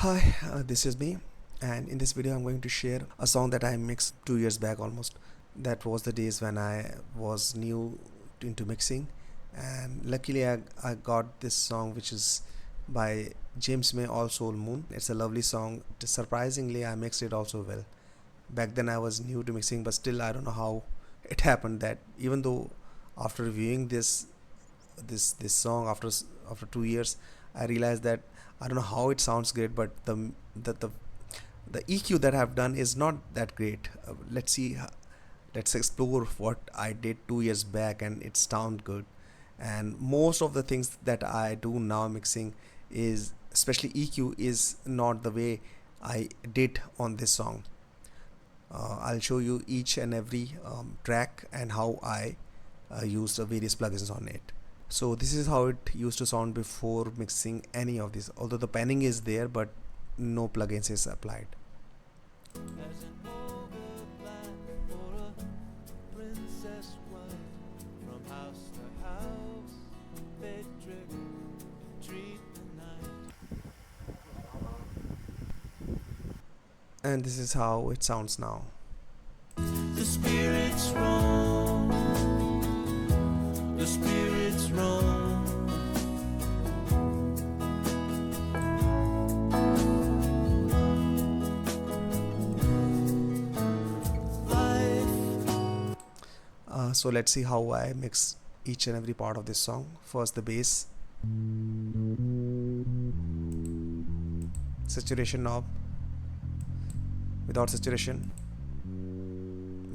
Hi, this is me, and in this video, I'm going to share a song that I mixed 2 years back almost. That was the days when I was new into mixing, and luckily, I got this song, which is by James May, All Soul Moon. It's a lovely song. Surprisingly, I mixed it also well. Back then, I was new to mixing, but still, I don't know how it happened that even though after reviewing this song after 2 years, I realized that I don't know how it sounds great, but the EQ that I've done is not that great. Let's see. Let's explore what I did 2 years back, and it sounds good. And most of the things that I do now mixing is, especially EQ, is not the way I did on this song. I'll show you each and every track and how I used various plugins on it. So this is how it used to sound before mixing any of this, although the panning is there but no plugins is applied. As an ogre black or a princess white, from house to house they trick and treat the night. And this is how it sounds now. The spirits roam, the spirits roam. So let's see how I mix each and every part of this song. First the bass, saturation knob, without saturation,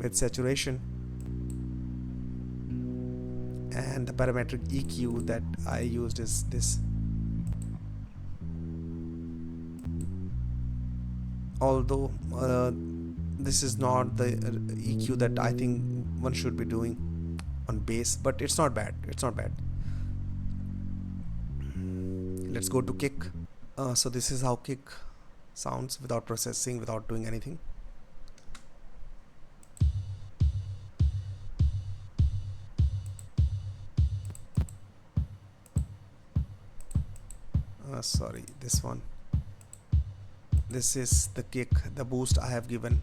with saturation, and the parametric EQ that I used is this. Although this is not the EQ that I think one should be doing on bass, but it's not bad. It's not bad. Let's go to kick. So this is how kick sounds without processing, without doing anything. Sorry, this one. This is the kick, the boost I have given.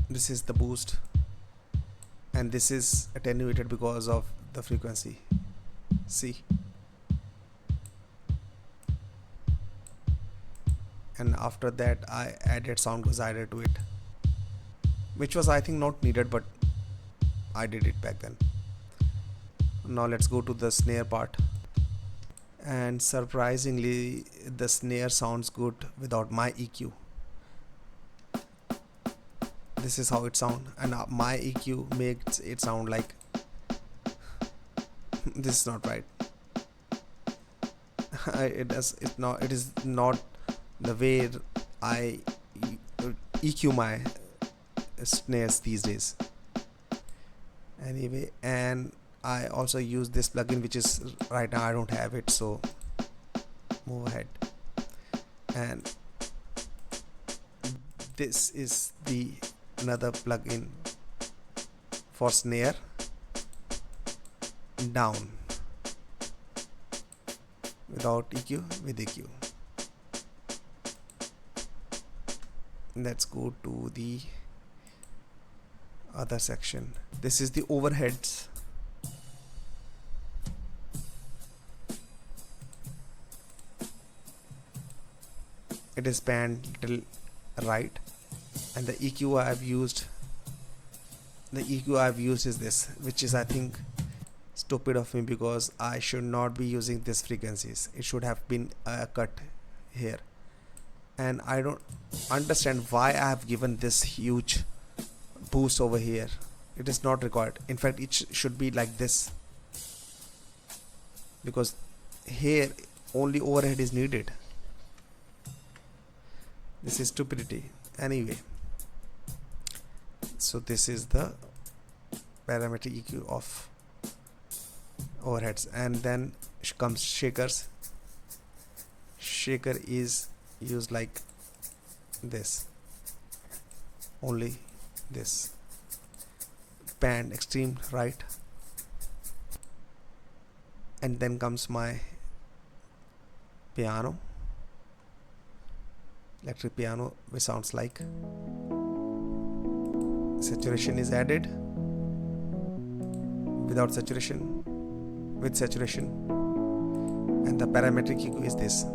This is the boost, and this is attenuated because of the frequency. See, and after that I added sound Gosider to it, which was I think not needed, but I did it back then. Now let's go to the snare part, and surprisingly the snare sounds good without my EQ. This is how it sound, and my EQ makes it sound like this is not right. It is not the way I EQ my snares these days. Anyway, and I also use this plugin, which is right now I don't have it, so move ahead. And this is the another plugin for snare down, without EQ, with EQ. Let's go to the other section. This is the overheads. It is panned little right, and the EQ I've used is this, which is I think stupid of me, because I should not be using these frequencies. It should have been cut here, and I don't understand why I have given this huge boost over here. It is not required. In fact, it should be like this, because here only overhead is needed. This is stupidity. Anyway, so this is the parametric EQ of overheads, and then comes shakers. Shaker is used like this, only this, pan extreme right, and then comes my piano, electric piano, which sounds like. Saturation is added. Without saturation, with saturation, and the parametric EQ is this.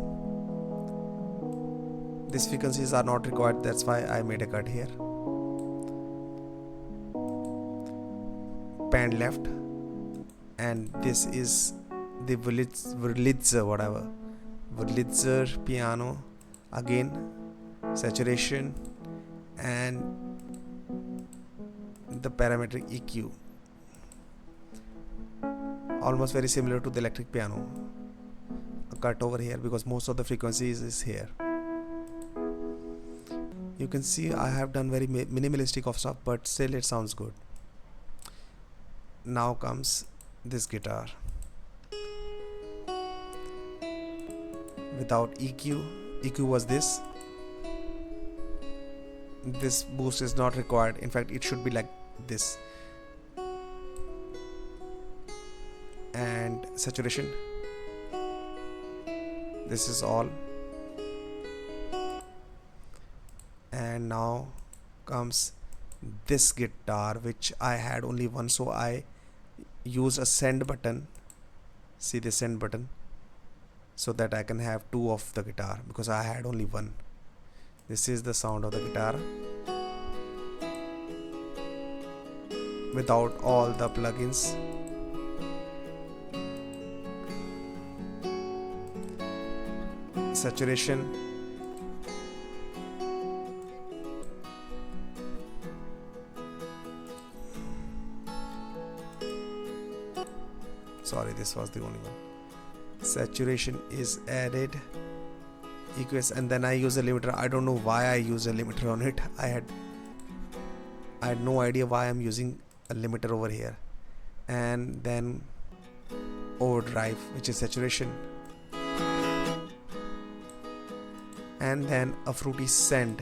These frequencies are not required, that's why I made a cut here. Pan left, and this is the Wurlitzer, whatever, Wurlitzer piano. Again, saturation and the parametric EQ, almost very similar to the electric piano. A cut over here because most of the frequencies is here. You can see I have done very minimalistic of stuff, but still it sounds good. Now comes this guitar without EQ. EQ was this. This boost is not required. In fact, it should be like this. And saturation, this is all. And now comes this guitar, which I had only one, so I use a send button. See the send button, so that I can have two of the guitar because I had only one. This is the sound of the guitar without all the plugins. Saturation, sorry, this was the only one. Saturation is added, EQS, and then I use a limiter. I don't know why I use a limiter on it. I had no idea why I'm using a limiter over here. And then overdrive, which is saturation, and then a fruity send,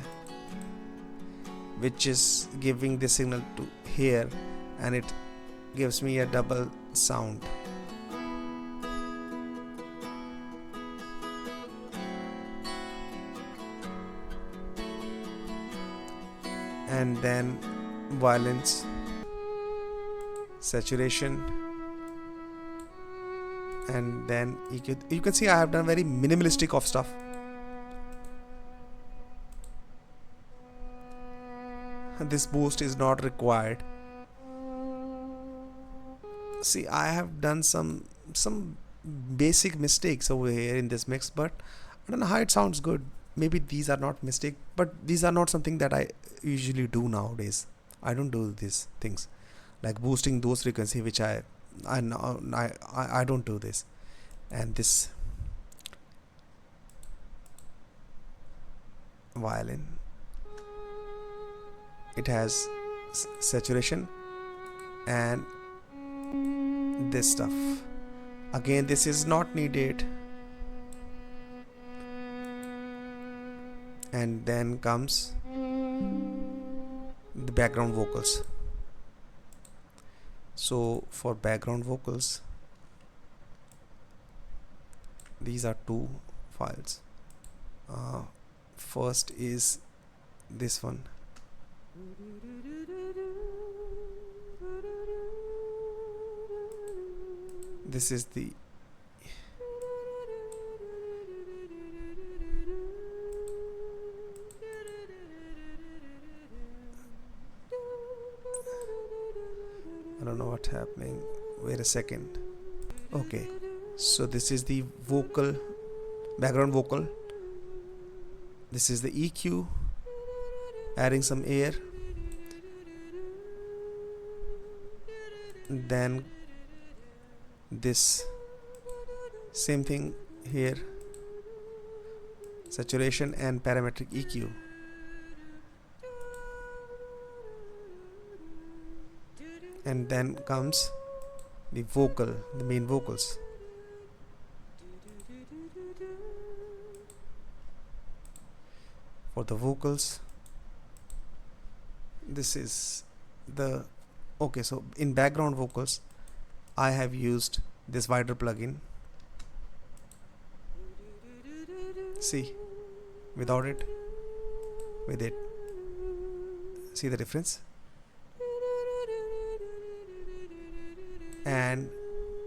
which is giving the signal to here, and it gives me a double sound. And then violence, saturation, and then EQ. You can see I have done very minimalistic of stuff. This boost is not required. See, I have done some basic mistakes over here in this mix, but I don't know how it sounds good. Maybe these are not mistake, but these are not something that I usually do nowadays. I don't do these things like boosting those frequency, which I don't do this. And this violin, it has saturation and this stuff. Again, this is not needed. And then comes the background vocals. So for background vocals, these are two files. First is this one. This is the I don't know what's happening. Wait a second. Okay, so this is the vocal, background vocal. This is the EQ, adding some air. Then this same thing here, saturation and parametric EQ. And then comes the vocal, the main vocals. For the vocals, this is the okay. So in background vocals, I have used this wider plugin. See, without it, with it, see the difference. And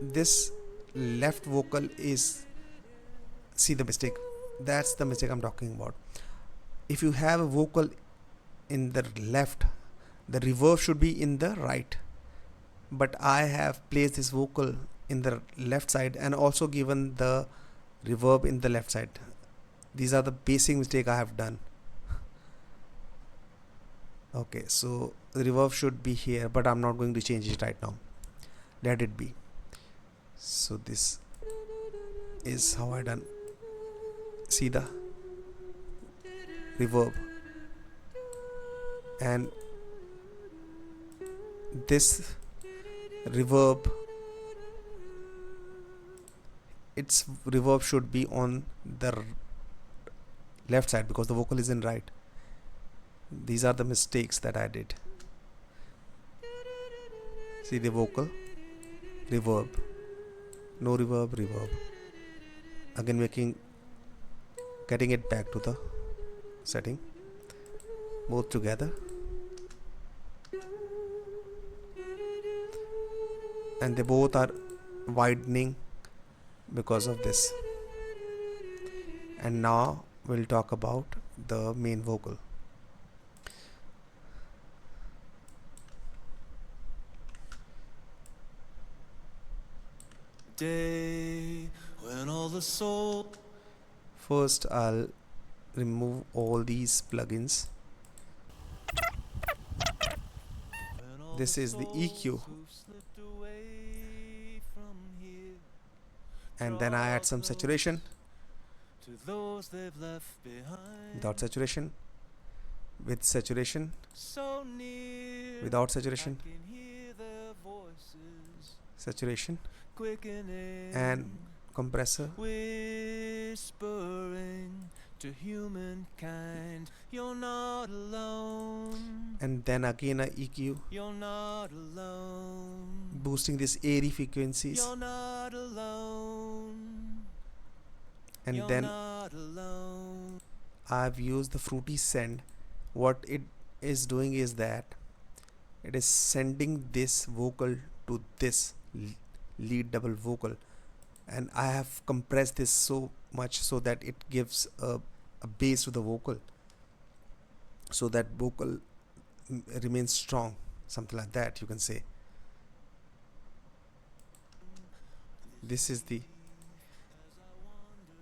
this left vocal is, see the mistake, that's the mistake I'm talking about. If you have a vocal in the left, the reverb should be in the right, but I have placed this vocal in the left side and also given the reverb in the left side. These are the basic mistake I have done. Okay, so the reverb should be here, but I'm not going to change it right now. Let it be. So this is how I done. See the reverb, and this reverb, its reverb should be on the left side because the vocal is in right. These are the mistakes that I did. See the vocal, reverb, no reverb, reverb. Again getting it back to the setting, both together. And they both are widening because of this. And now we'll talk about the main vocal. Day when all the soul. First, I'll remove all these plugins. This is the EQ, and then I add some saturation. Without saturation, with saturation, without saturation, saturation, and compressor, whispering to humankind, you're not alone. and then again a EQ, You're not alone. boosting these airy frequencies, You're not alone. and You're then not alone. I've used the fruity send. What it is doing is that it is sending this vocal to this lead double vocal, and I have compressed this so much so that it gives a bass to the vocal, so that vocal remains strong, something like that you can say. This is the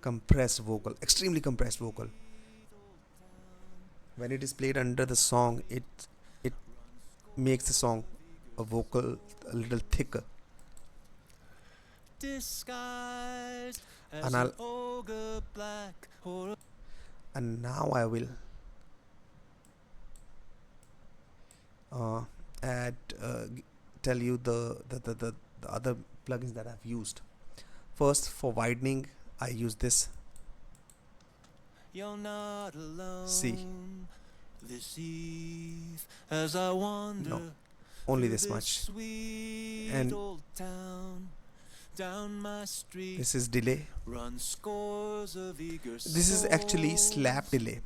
compressed vocal, extremely compressed vocal. When it is played under the song, it makes the song a vocal a little thicker. Disguised as And an ogre black or a And now I will tell you the other plugins that I've used. First, for widening, I use this. You're not alone. See. This eve as I wander No, only through this much. sweet And old town. Down my street this is delay. run scores of eager This is actually souls. slap delay.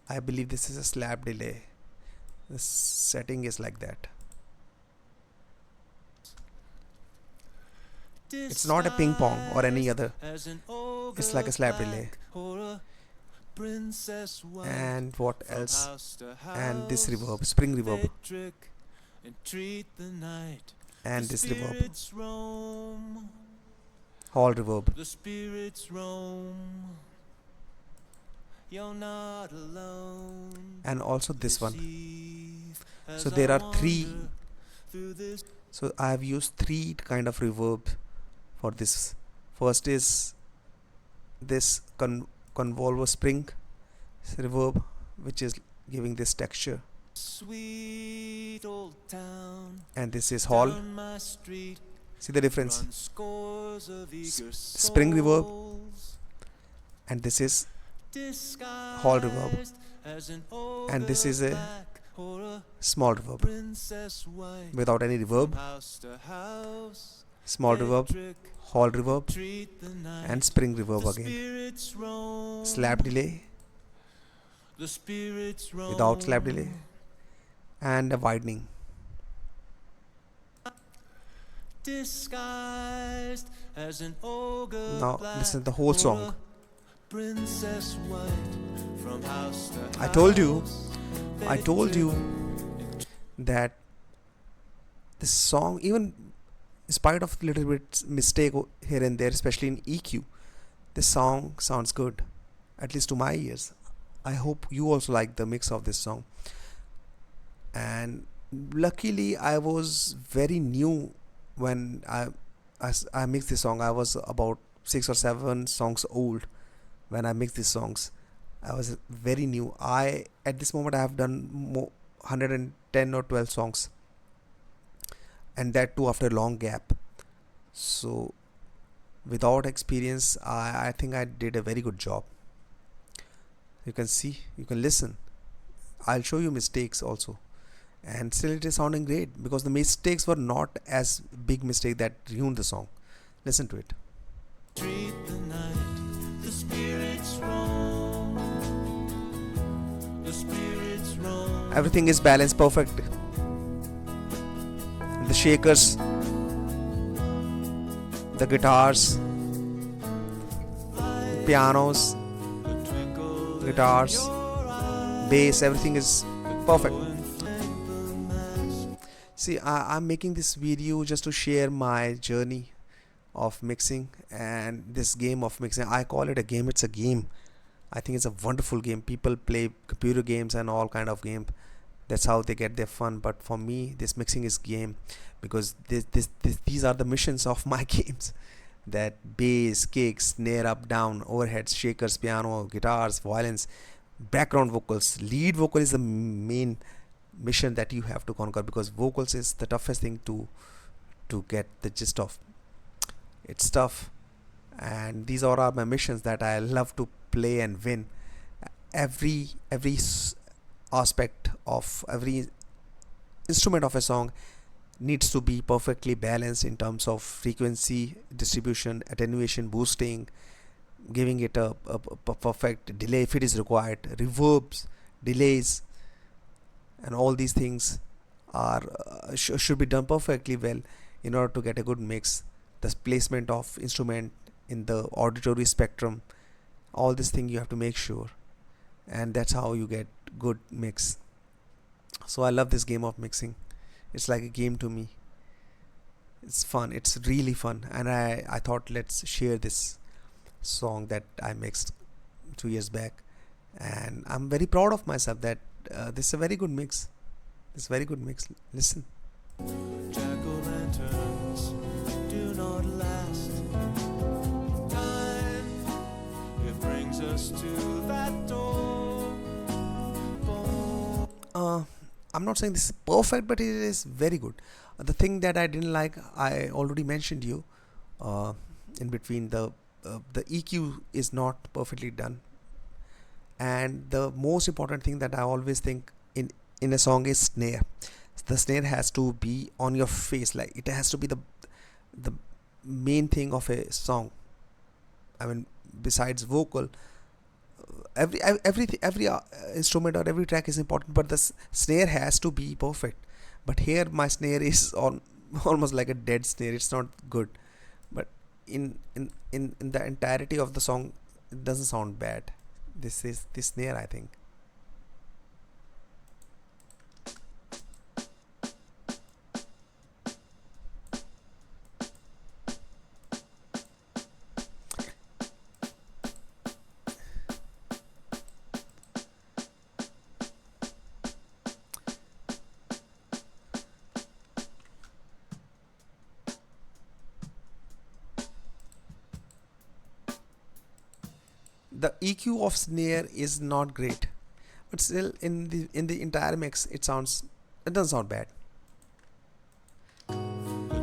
I believe this is a slap delay. The setting is like that. It's not a ping pong or any other. As an ogre It's like a slap delay. black or a princess white. And what From else? house to And this house reverb, spring reverb, they trick and treat the night. and The this reverb, spirits roam. hall reverb. The spirits roam. You're not alone. And also this one. eve as So there I are three. wander through this So I have used three kind of reverb for this. First is this convolver spring reverb, which is giving this texture, sweet old town. and this is hall. Down my street See the difference. run scores of eager Spring reverb, souls. and this is Disguised hall reverb, as an and this is a black or a small reverb princess white. without any reverb. House to house small reverb, electric, hall reverb, treat the night. and spring reverb The again. spirits roam. Slap delay The spirits roam. without slap delay, and a widening. Disguised as an ogre. Now black listen to the whole or song. a princess white from house to I told you, house. that this song, even in spite of little bit mistake here and there, especially in EQ, this song sounds good, at least to my ears. I hope you also like the mix of this song. And luckily, I was very new when I mixed this song. I was about 6 or 7 songs old when I mixed these songs. I was very new. At this moment I have done 110 or 12 songs, and that too after a long gap. So without experience, I think I did a very good job. You can see, you can listen. I'll show you mistakes also, and still it is sounding great because the mistakes were not as big mistake that ruined the song. Listen to it. Treat the night. The spirits roam. The spirits roam. Everything is balanced perfect. The shakers, the guitars, pianos, The twinkle in guitars, your eye. bass, everything is perfect. Go and thank the master. See, I'm making this video just to share my journey of mixing and this game of mixing. I call it a game. It's a game. I think it's a wonderful game. People play computer games and all kind of game. That's how they get their fun. But for me, this mixing is game because these are the missions of my games. That bass, kicks, snare, up, down, overheads, shakers, piano, guitars, violins, background vocals. Lead vocal is the main mission that you have to conquer because vocals is the toughest thing to get the gist of. It's tough, and these are my missions that I love to play and win. Every aspect of every instrument of a song needs to be perfectly balanced in terms of frequency distribution, attenuation, boosting, giving it a perfect delay if it is required, reverbs, delays, and all these things are should be done perfectly well in order to get a good mix. The placement of instrument in the auditory spectrum, all this thing you have to make sure, and that's how you get good mix. So I love this game of mixing. It's like a game to me. It's fun, it's really fun, and I thought let's share this song that I mixed 2 years back, and I'm very proud of myself that this is a very good mix. This is a very good mix. Listen. Jack-o'-lanterns do not last. Time, it brings us to that door. I'm not saying this is perfect, but it is very good. The thing that I didn't like, I already mentioned you. In between the EQ is not perfectly done, and the most important thing that I always think in a song is snare. The snare has to be on your face, like it has to be the main thing of a song. I mean, besides vocal, every instrument or every track is important, but the snare has to be perfect. But here my snare is on almost like a dead snare. It's not good, but in the entirety of the song, it doesn't sound bad. This is the snare, I think. The EQ of snare is not great, but still in the entire mix it doesn't sound bad. The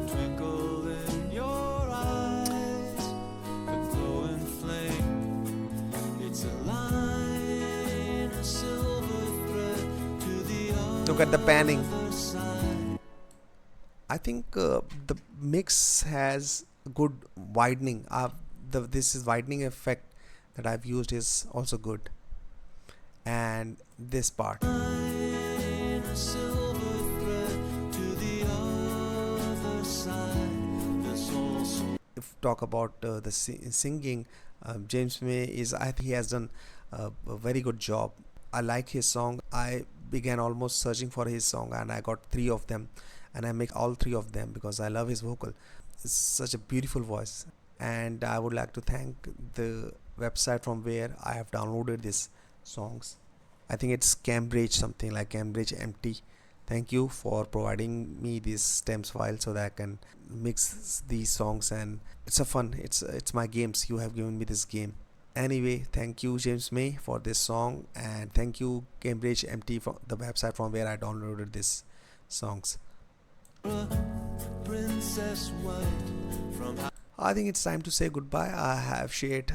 twinkle in your eyes, the glowing flame. It's a line, a silver thread to the Look at the panning. other side. I I think the mix has good widening. This is widening effect that I've used is also good, and this part. In a silver thread to the other side. There's also If talk about the singing, James May is, I think he has done a very good job. I like his song. I began almost searching for his song, and I got three of them, and I make all three of them because I love his vocal. It's such a beautiful voice, and I would like to thank the website from where I have downloaded these songs. I think it's Cambridge, something like Cambridge MT. Thank you for providing me these stems file so that I can mix these songs, and it's a fun. It's my games. You have given me this game. Anyway, thank you James May for this song, and thank you Cambridge MT for the website from where I downloaded these songs. a princess white from I think it's time to say goodbye. I have shared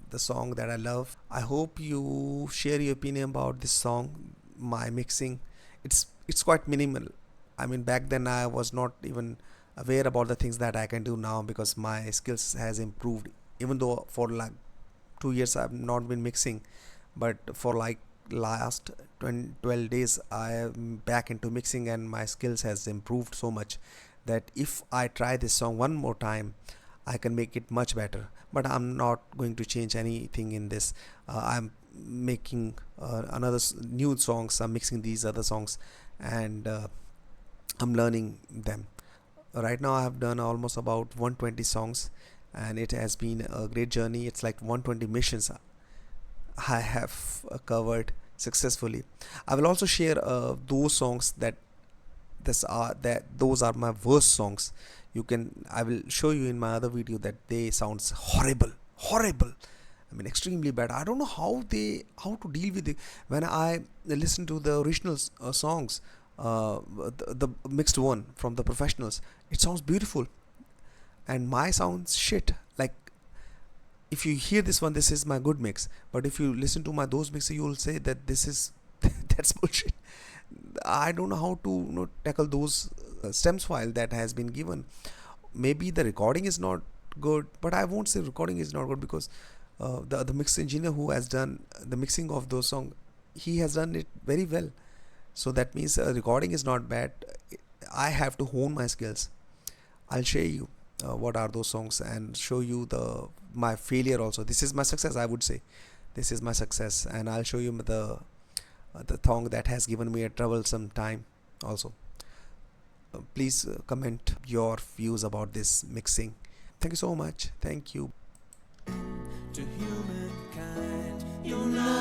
the song that I love. I hope you share your opinion about this song. My mixing, it's quite minimal. I mean, back then I was not even aware about the things that I can do now because my skills has improved. Even though for like 2 years I've not been mixing, but for like last 20, 12 days I am back into mixing, and my skills has improved so much that if I try this song one more time, I can make it much better. But I'm not going to change anything in this. I'm making another new songs. I'm mixing these other songs, and I'm learning them. Right now I have done almost about 120 songs, and it has been a great journey. It's like 120 missions I have covered successfully. I will also share those songs that those are my worst songs. You can I will show you in my other video that they sounds horrible. I mean, extremely bad. I don't know how to deal with it when I listen to the original songs, the mixed one from the professionals. It sounds beautiful, and my sounds shit. Like, if you hear this one, this is my good mix. But if you listen to my those mixes, you will say that this is that's bullshit. I don't know how to tackle those stems file that has been given. Maybe the recording is not good, but I won't say recording is not good because the mix engineer who has done the mixing of those songs, he has done it very well. So that means recording is not bad. I have to hone my skills. I'll show you what are those songs and show you the my failure also. This is my success, I would say. This is my success, and I'll show you the song that has given me a troublesome time also. Please comment your views about this mixing. Thank you so much. Thank you. to humankind. You're not